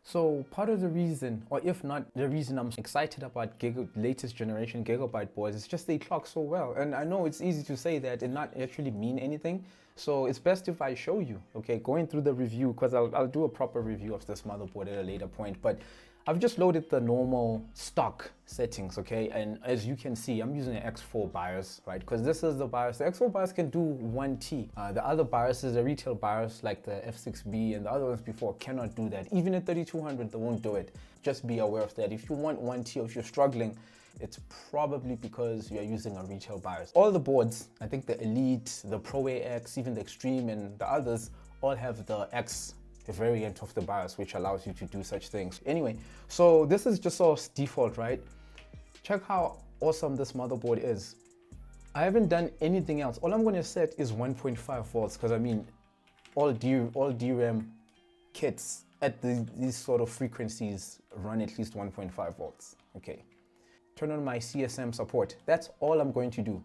So part of the reason, or if not the reason I'm excited about latest generation Gigabyte boards, is just they clock so well. And I know it's easy to say that and not actually mean anything. So it's best if I show you, okay, going through the review, because I'll do a proper review of this motherboard at a later point. But I've just loaded the normal stock settings, okay? And as you can see, I'm using an X4 BIOS, right? Because this is the BIOS. The X4 BIOS can do 1T. The other BIOSes, the retail BIOS like the F6B and the other ones before cannot do that. Even at 3200, they won't do it. Just be aware of that. If you want 1T or if you're struggling, it's probably because you're using a retail BIOS. All the boards, I think the Elite, the Pro AX, even the Extreme and the others all have the X variant of the BIOS, which allows you to do such things. Anyway, so this is just our default, right? Check how awesome this motherboard is. I haven't done anything else. All I'm going to set is 1.5 volts, because I mean, all DRAM kits at these sort of frequencies run at least 1.5 volts. Okay. Turn on my CSM support. That's all I'm going to do,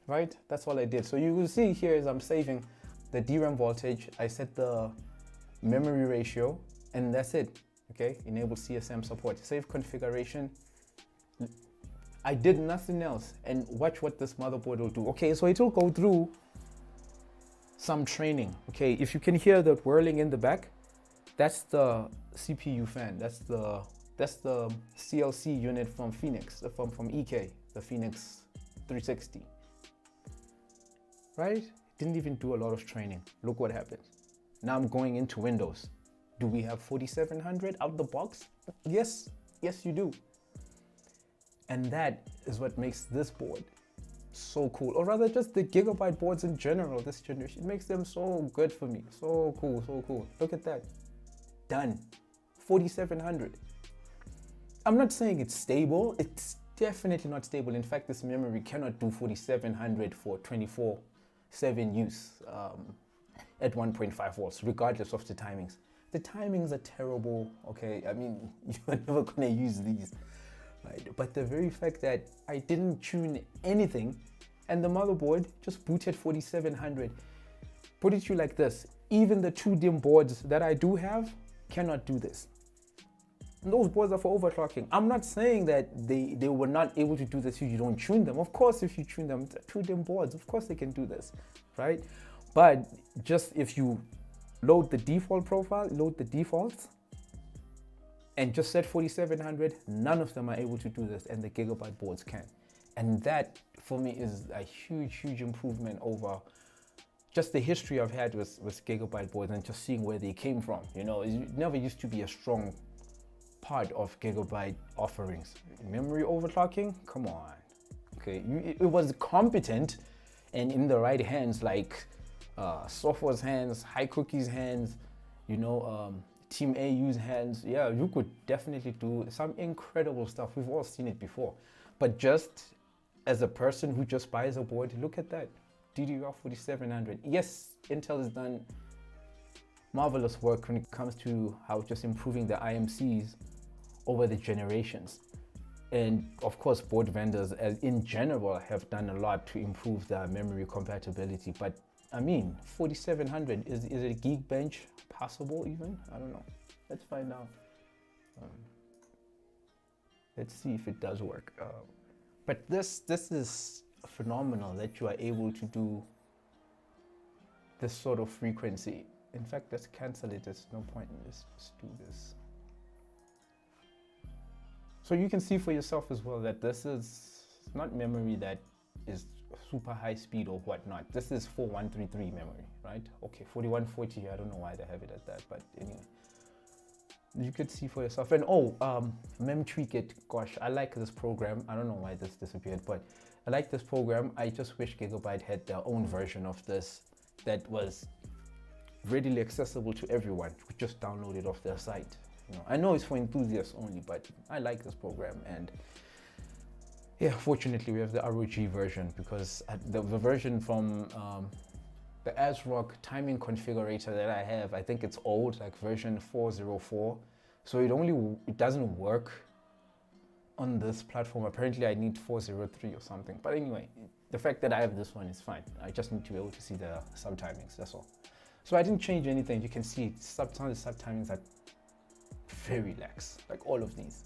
right? That's all I did. So you will see here is I'm saving the DRAM voltage. I set the memory ratio, and that's it. Okay, enable CSM support, save configuration. I did nothing else, and watch what this motherboard will do. Okay, so it will go through some training. Okay, if you can hear the whirling in the back, that's the CPU fan. That's the CLC unit from Phoenix, from EK, the Phoenix 360. Right? Didn't even do a lot of training. Look what happened. Now I'm going into Windows. Do we have 4700 out the box? Yes, yes you do. And that is what makes this board so cool. Or rather just the Gigabyte boards in general, this generation. It makes them so good for me. So cool, so cool. Look at that. Done. 4700. I'm not saying it's stable. It's definitely not stable. In fact, this memory cannot do 4700 for 24/7 use. At 1.5 volts, regardless of the timings. The timings are terrible, okay? I mean, you're never gonna use these, right? But the very fact that I didn't tune anything and the motherboard just booted 4700, put it to you like this, even the 2 DIMM boards that I do have cannot do this. And those boards are for overclocking. I'm not saying that they were not able to do this if you don't tune them. Of course, if you tune them, 2 DIMM boards, of course they can do this, right? But just if you load the default profile, load the defaults, and just set 4700, none of them are able to do this, and the Gigabyte boards can. And that, for me, is a huge, huge improvement over just the history I've had with Gigabyte boards and just seeing where they came from. You know, it never used to be a strong part of Gigabyte offerings. Memory overclocking? Come on. Okay, it was competent and in the right hands, like Software's hands, High Cookie's hands, you know, Team AU's hands. Yeah, you could definitely do some incredible stuff. We've all seen it before. But just as a person who just buys a board, look at that. DDR 4700. Yes, Intel has done marvelous work when it comes to how just improving the IMCs over the generations. And of course, board vendors as in general have done a lot to improve the memory compatibility. But I mean, 4700, is it a Geekbench possible even? I don't know. Let's find out. Let's see if it does work. But this is phenomenal that you are able to do this sort of frequency. In fact, let's cancel it. There's no point in this. Let's do this. So you can see for yourself as well that this is not memory that is super high speed or whatnot. This is 4133 memory, right? Okay, 4140, I don't know why they have it at that, but anyway. You could see for yourself. And MemTweakit, gosh, I like this program. I don't know why this disappeared, but I like this program. I just wish Gigabyte had their own version of this that was readily accessible to everyone. You could just download it off their site. You know, I know it's for enthusiasts only, but I like this program. And yeah, fortunately we have the ROG version, because the version from the ASRock timing configurator that I have, I think it's old, like version 404. So it doesn't work on this platform. Apparently I need 403 or something. But anyway, the fact that I have this one is fine. I just need to be able to see the subtimings, that's all. So I didn't change anything. You can see some of the subtimings are very lax, like all of these.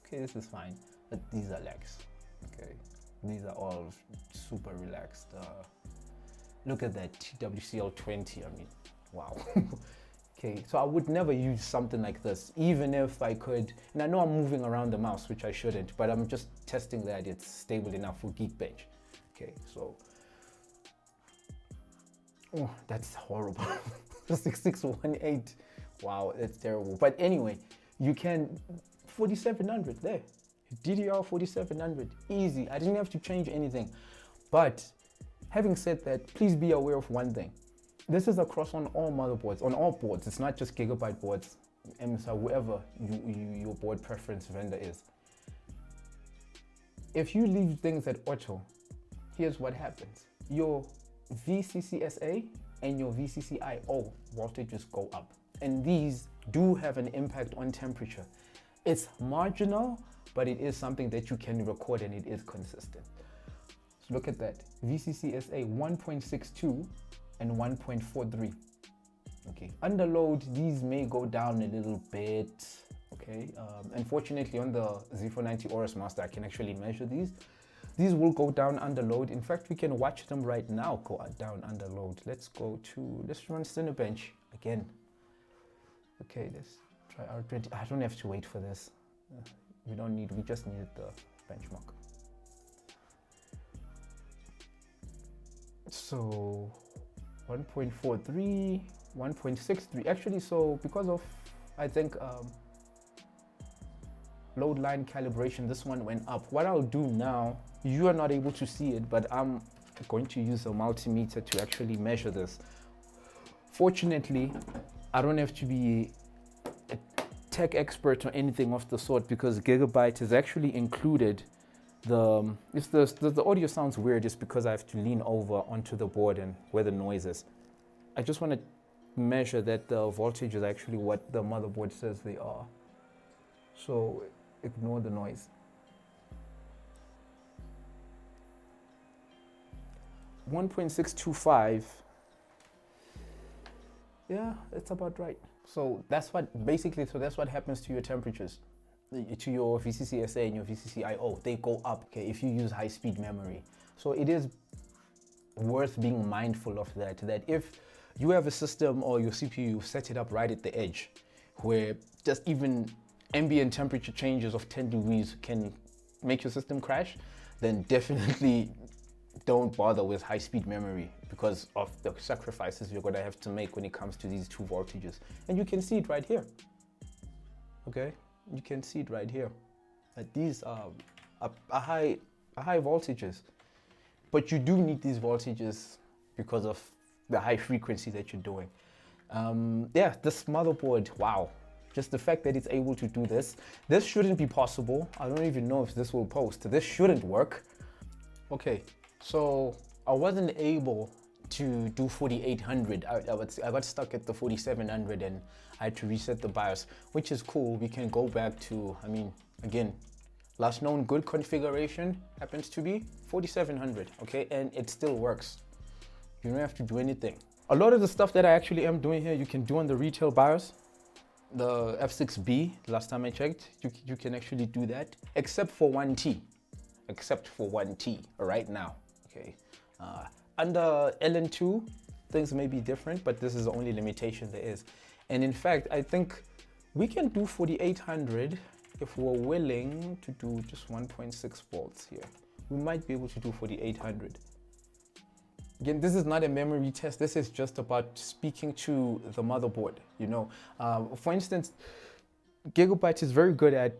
Okay, this is fine, but these are lax. Okay, these are all super relaxed. Look at that TWCL20, I mean, wow. Okay, so I would never use something like this, even if I could, and I know I'm moving around the mouse, which I shouldn't, but I'm just testing that it's stable enough for Geekbench. Okay, so, oh, that's horrible. 6618, wow, that's terrible. But anyway, you can, 4700 there, DDR 4700, easy. I didn't have to change anything. But having said that, please be aware of one thing. This is across on all motherboards, on all boards. It's not just Gigabyte boards, MSI, whoever your board preference vendor is. If you leave things at auto, here's what happens. Your VCCSA and your VCCIO voltages go up. And these do have an impact on temperature. It's marginal, but it is something that you can record and it is consistent. So look at that, VCCSA 1.62 and 1.43. Okay, under load, these may go down a little bit. Okay, unfortunately on the Z490 Aorus Master, I can actually measure these. These will go down under load. In fact, we can watch them right now go down under load. Let's run Cinebench again. Okay, let's try R20. I don't have to wait for this. We just needed the benchmark. So 1.43, 1.63. Actually, so because of, I think, load line calibration, this one went up. What I'll do now, you are not able to see it, but I'm going to use a multimeter to actually measure this. Fortunately, I don't have to be a tech expert or anything of the sort, because Gigabyte has actually included if the audio sounds weird, it's because I have to lean over onto the board and where the noise is. I just want to measure that the voltage is actually what the motherboard says they are. So ignore the noise. 1.625. Yeah, it's about right. So that's what happens to your temperatures, to your VCCSA and your VCCIO. They go up, okay, if you use high-speed memory. So it is worth being mindful of that if you have a system or your CPU, set it up right at the edge, where just even ambient temperature changes of 10 degrees can make your system crash, then definitely don't bother with high-speed memory because of the sacrifices you're going to have to make when it comes to these two voltages. And you can see it right here. Okay, you can see it right here. That these are high voltages, but you do need these voltages because of the high frequency that you're doing. Yeah, this motherboard, wow. Just the fact that it's able to do this shouldn't be possible. I don't even know if this will post. This shouldn't work. Okay, so I wasn't able to do 4800. I got stuck at the 4700 and I had to reset the BIOS, which is cool. We can go back to, I mean, again, last known good configuration happens to be 4700, okay? And it still works. You don't have to do anything. A lot of the stuff that I actually am doing here, you can do on the retail BIOS. The F6B, last time I checked, you can actually do that, except for 1T. Except for 1T right now, okay? Under LN2, things may be different, but this is the only limitation there is. And in fact, I think we can do 4800 if we're willing to do just 1.6 volts here. We might be able to do 4800. Again, this is not a memory test. This is just about speaking to the motherboard, you know. For instance, Gigabyte is very good at,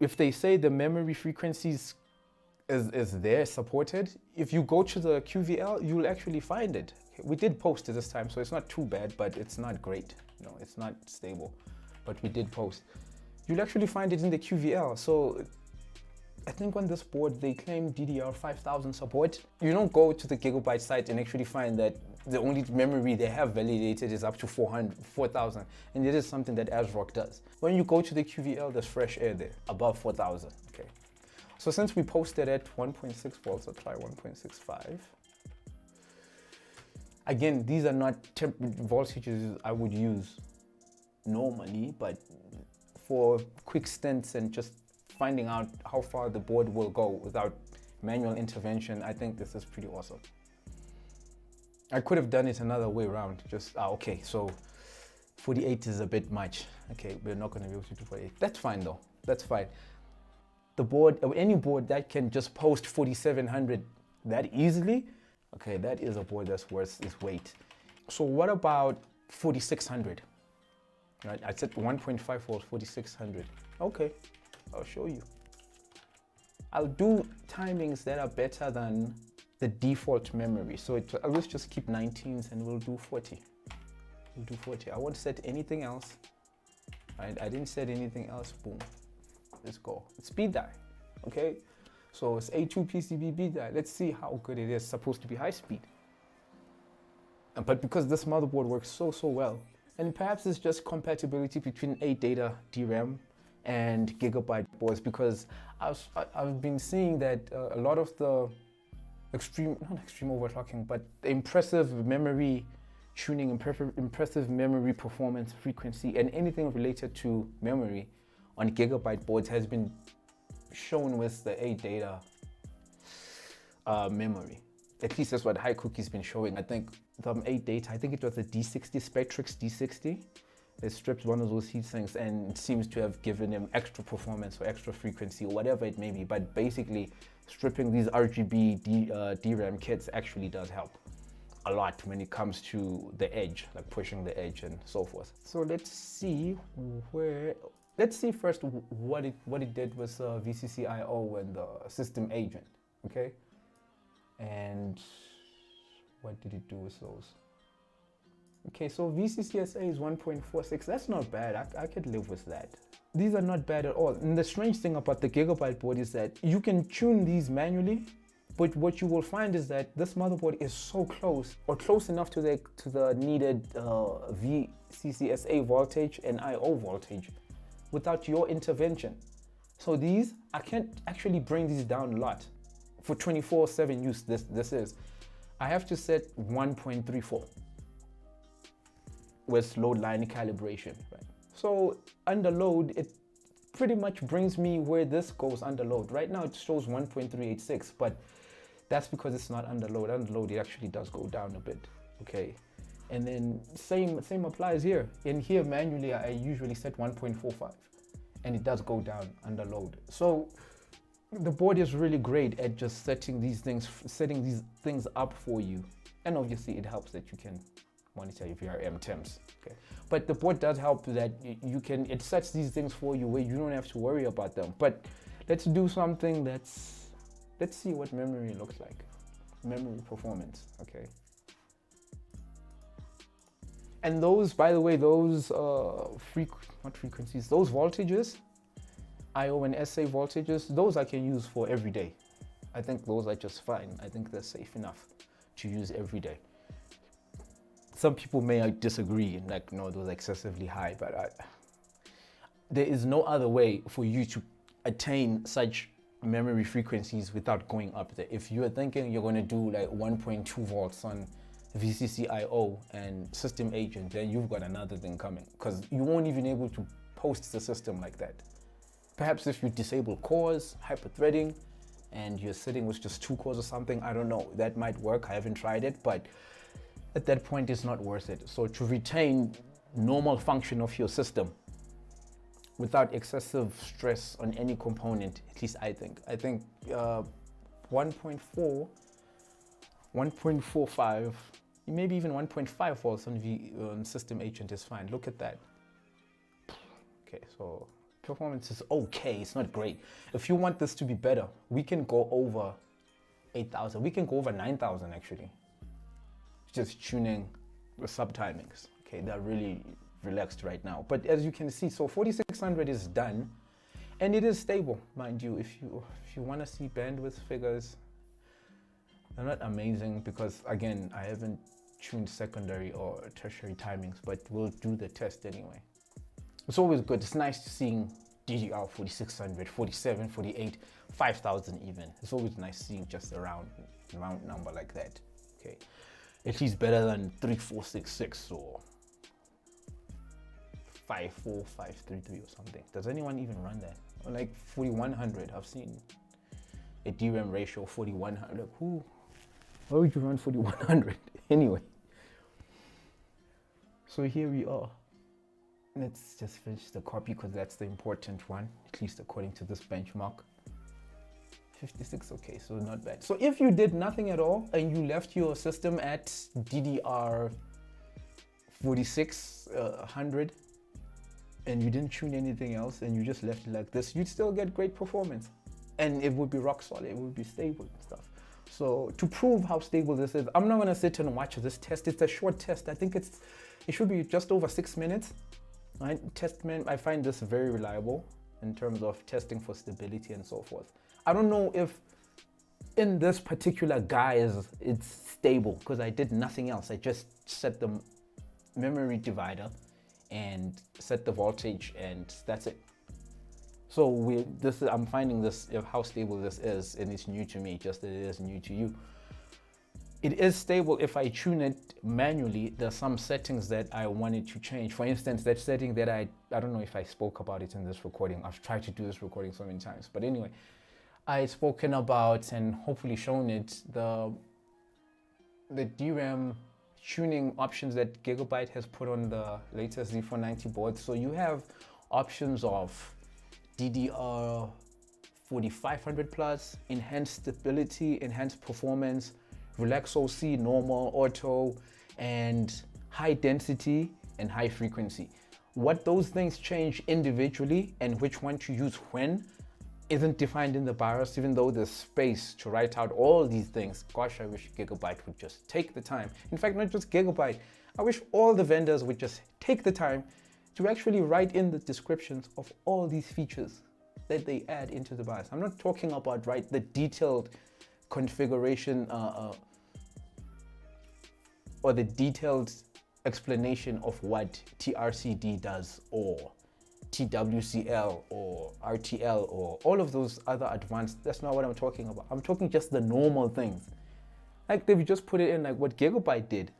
if they say the memory frequencies is there, supported, if you go to the QVL, you'll actually find it. We did post it this time, so it's not too bad, but it's not great. You know, it's not stable, but we did post. You'll actually find it in the QVL. So I think on this board, they claim DDR 5000 support. You don't go to the Gigabyte site and actually find that the only memory they have validated is up to 4000. And it is something that ASRock does. When you go to the QVL, there's fresh air there, above 4000, okay? So since we posted at 1.6 volts, I'll try 1.65. Again, these are not voltages I would use normally, but for quick stints and just finding out how far the board will go without manual intervention, I think this is pretty awesome. I could have done it another way around. Just, okay, so 48 is a bit much. Okay, we're not going to be able to do 48. That's fine though. That's fine. The board, any board that can just post 4700 that easily, okay, that is a board that's worth its weight. So what about 4600? Right, I said 1.5 volts, 4600. Okay, I'll show you. I'll do timings that are better than the default memory. So I'll just keep 19s and we'll do 40. We'll do 40. I won't set anything else. Right? I didn't set anything else. Boom. Let's go. It's speed die. Okay. So it's A2 PCB die. Let's see how good it is. It's supposed to be high speed. But because this motherboard works so well, and perhaps it's just compatibility between ADATA DRAM and GIGABYTE boards, because I've been seeing that a lot of the not extreme overclocking, but the impressive memory tuning, impressive memory performance, frequency, and anything related to memory on GIGABYTE boards has been shown with the ADATA memory. At least that's what HiCookie's been showing. I think the ADATA, I think it was the D60 Spectrix D60. They stripped one of those heat sinks and it seems to have given him extra performance or extra frequency or whatever it may be. But basically, stripping these RGB DRAM kits actually does help a lot when it comes to the edge, like pushing the edge and so forth. So let's see first what it did with VCC-IO and the system agent, okay? And what did it do with those? Okay, so VCCSA is 1.46. That's not bad. I could live with that. These are not bad at all. And the strange thing about the GIGABYTE board is that you can tune these manually, but what you will find is that this motherboard is so close, or close enough to the needed VCCSA voltage and IO voltage without your intervention. So these, I can't actually bring these down a lot. For 24/7 use, this is. I have to set 1.34 with load line calibration, right? So under load, it pretty much brings me where this goes under load. Right now it shows 1.386, but that's because it's not under load. Under load, it actually does go down a bit, okay? And then same applies here. In here manually, I usually set 1.45 and it does go down under load. So the board is really great at just setting these things up for you. And obviously it helps that you can monitor your VRM temps, okay? But the board does help that it sets these things for you where you don't have to worry about them. But let's do something let's see what memory looks like. Memory performance, okay? And those, by the way, those not frequencies, those voltages, IO and SA voltages, those I can use for every day. I think those are just fine. I think they're safe enough to use every day. Some people may disagree, like, no, those are excessively high, but there is no other way for you to attain such memory frequencies without going up there. If you're thinking you're going to do like 1.2 volts on VCC-IO and system agent, then you've got another thing coming, because you won't even be able to post the system like that. Perhaps if you disable cores, hyper-threading, and you're sitting with just 2 cores or something, I don't know, that might work. I haven't tried it, but at that point it's not worth it. So to retain normal function of your system without excessive stress on any component, at least I think 1.4, 1.45, maybe even 1.5 volts on system agent is fine. Look at that. Okay, so performance is okay, it's not great. If you want this to be better, we can go over 8,000. We can go over 9,000 actually. Just tuning the sub-timings. Okay, they're really relaxed right now. But as you can see, so 4600 is done, and it is stable, mind you. If you want to see bandwidth figures, they're not amazing because, again, I haven't tuned secondary or tertiary timings, but we'll do the test anyway. It's always good. It's nice seeing DDR 4600, 47, 48, 5000 even. It's always nice seeing just a round number like that. Okay, at least better than 3466 or 54533 or something. Does anyone even run that? Or like 4100, I've seen a DRAM ratio 4100. Like, why would you run 4100? Anyway, so here we are. Let's just finish the copy because that's the important one, at least according to this benchmark. 56, okay, so not bad. So if you did nothing at all and you left your system at DDR 4600 and you didn't tune anything else and you just left it like this, you'd still get great performance and it would be rock solid, it would be stable and stuff. So to prove how stable this is, I'm not gonna sit and watch this test. It's a short test. I think it should be just over 6 minutes. Right? I find this very reliable in terms of testing for stability and so forth. I don't know if in this particular guise it's stable because I did nothing else. I just set the memory divider and set the voltage and that's it. So I'm finding this, how stable this is, and it's new to me, just as it is new to you. It is stable if I tune it manually. There's some settings that I wanted to change. For instance, that setting that I don't know if I spoke about it in this recording. I've tried to do this recording so many times, but anyway, I've spoken about and hopefully shown it, the DRAM tuning options that GIGABYTE has put on the latest Z490 boards. So you have options of DDR 4500 plus, enhanced stability, enhanced performance, relax OC, normal, auto, and high density and high frequency. What those things change individually and which one to use when isn't defined in the BIOS, even though there's space to write out all these things. Gosh, I wish GIGABYTE would just take the time. In fact, not just GIGABYTE, I wish all the vendors would just take the time to actually write in the descriptions of all these features that they add into the BIOS. I'm not talking about the detailed configuration or the detailed explanation of what TRCD does or TWCL or RTL or all of those other advanced. That's not what I'm talking about. I'm talking just the normal things. Like they've just put it in like what GIGABYTE did.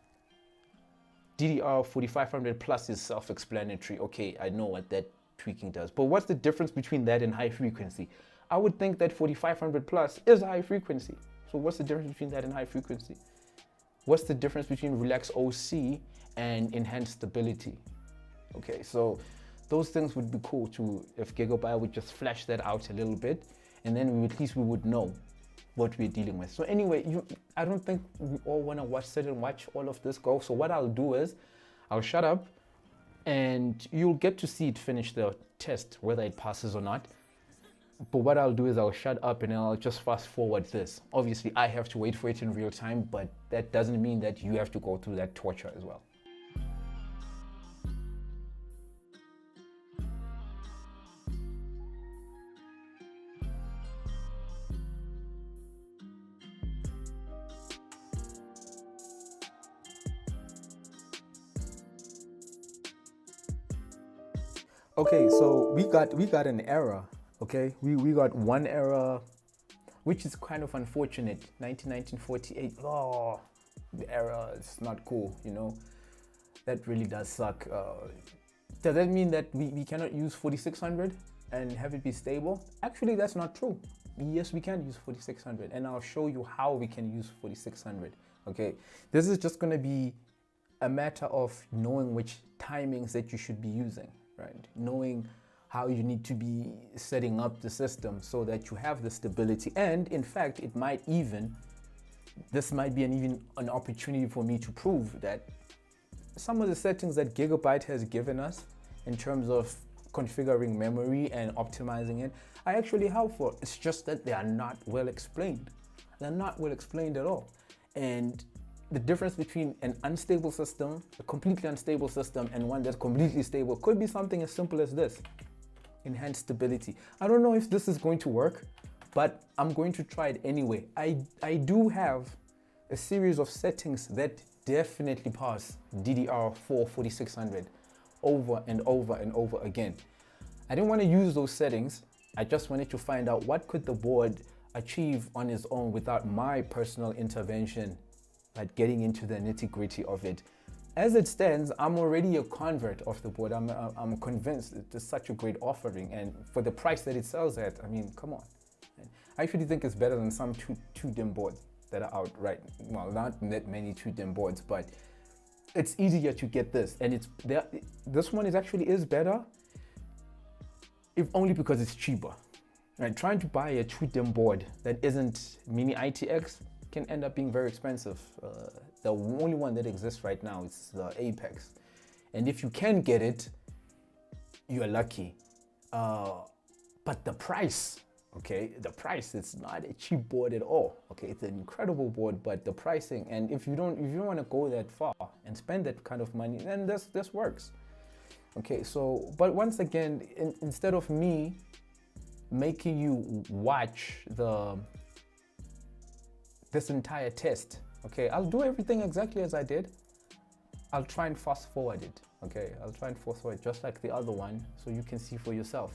DDR 4500 plus is self-explanatory. Okay, I know what that tweaking does. But what's the difference between that and high frequency? I would think that 4500 plus is high frequency. So what's the difference between that and high frequency? What's the difference between relax OC and enhanced stability? Okay, so those things would be cool too if GIGABYTE would just flesh that out a little bit, and then at least we would know what we're dealing with. So anyway, I don't think we all want to sit and watch all of this go. So what I'll do is I'll shut up and you'll get to see it finish the test, whether it passes or not. But what I'll do is I'll shut up and I'll just fast forward this. Obviously, I have to wait for it in real time, but that doesn't mean that you have to go through that torture as well. Okay, so we got an error. Okay, we got one error, which is kind of unfortunate. 1948. Oh, the error is not cool. You know, that really does suck. Does that mean that we cannot use 4600 and have it be stable? Actually, that's not true. Yes, we can use 4600, and I'll show you how we can use 4600. Okay, this is just going to be a matter of knowing which timings that you should be using. Right, knowing how you need to be setting up the system so that you have the stability. And in fact, this might be an opportunity for me to prove that some of the settings that GIGABYTE has given us in terms of configuring memory and optimizing it, I actually have for. It's just that they are not well explained. They're not well explained at all. And the difference between an unstable system, a completely unstable system, and one that's completely stable could be something as simple as this: enhanced stability. I don't know if this is going to work, but I'm going to try it anyway. I do have a series of settings that definitely pass DDR4 4600 over and over and over again. I didn't want to use those settings. I just wanted to find out what could the board achieve on its own without my personal intervention, like getting into the nitty-gritty of it. as it stands, I'm already a convert of the board. I'm convinced it's such a great offering, and for the price that it sells at, I mean, come on. I actually think it's better than some two DIMM boards that are out right. Well, not that many 2 DIMM boards, but it's easier to get this, and it's there. This one is better, if only because it's cheaper. Right? Trying to buy a 2 DIMM board that isn't mini ITX can end up being very expensive. The only one that exists right now is the Apex, and if you can get it, you're lucky. But the price, okay, it's not a cheap board at all. Okay, it's an incredible board, but the pricing, and if you don't want to go that far and spend that kind of money, then this works. Okay, so but once again, instead of me making you watch this entire test, okay, I'll do everything exactly as I did. I'll try and fast forward it. Okay, I'll try and fast forward just like the other one, so you can see for yourself.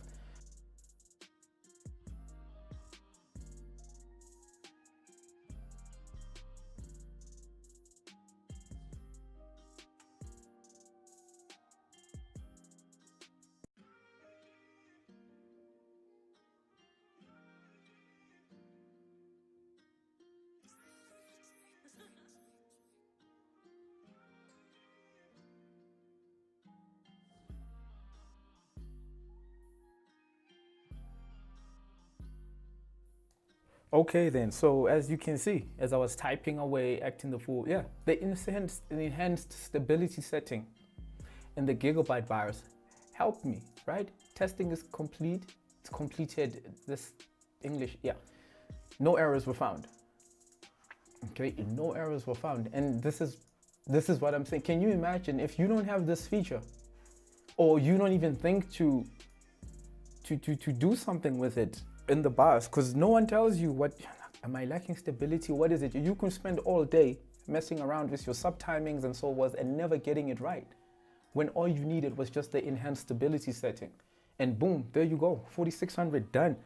Okay then, so as you can see, as I was typing away, acting the fool, yeah, the enhanced stability setting in the GIGABYTE BIOS helped me, right? Testing is complete, it's completed, this English, yeah. No errors were found. Okay, no errors were found, and this is what I'm saying. Can you imagine if you don't have this feature, or you don't even think to do something with it in the BIOS, because no one tells you what, am I lacking stability? What is it? You can spend all day messing around with your subtimings and so forth and never getting it right, when all you needed was just the enhanced stability setting, and boom, there you go, 4600 done.